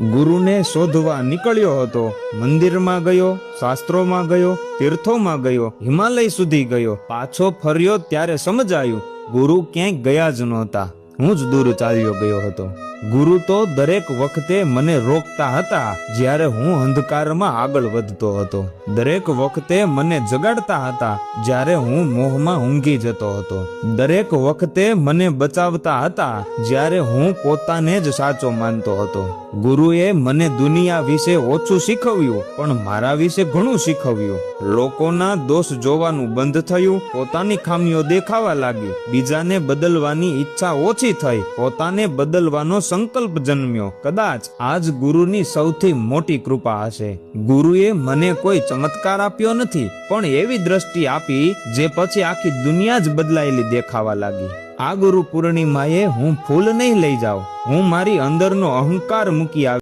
ગુરુને શોધવા નીકળ્યો હતો। મંદિરમાં ગયો, શાસ્ત્રોમાં ગયો, તીર્થોમાં ગયો, હિમાલય સુધી ગયો। પાછો ફર્યો ત્યારે સમજાયું ગુરુ ક્યાંય ગયા જ નહોતા, હું જ દૂર ચાલ્યો ગયો હતો। ગુરુ તો દરેક વખતે મને રોકતા હતા જ્યારે હું અંધકારમાં આગળ વધતો હતો। દરેક વખતે મને જગાડતા હતા જ્યારે હું મોહમાં ઊંઘી જતો હતો। દરેક વખતે મને બચાવતા હતા જ્યારે હું પોતાને જ સાચો માનતો હતો। ગુરુએ મને દુનિયા વિશે ઓછું શીખવ્યું પણ મારા વિશે ઘણું શીખવ્યું। લોકોના દોષ જોવાનું બંધ થયું, પોતાની ખામીઓ દેખાવા લાગી, બીજાને બદલવાની ઈચ્છા ઓછી થઈ, પોતાને બદલવાનો સંકલ્પ જન્મ્યો। કદાચ આજ ગુરુની સૌથી મોટી કૃપા હશે। ગુરુએ મને કોઈ ચમત્કાર આપ્યો નથી પણ એવી દ્રષ્ટિ આપી જે પછી આખી દુનિયા જ બદલાયેલી દેખાવા લાગી। આ ગુરુ પૂર્ણિમાએ હું ફૂલ નહીં લઈ જાઉં, હું મારી અંદરનો અહંકાર મૂકી આવી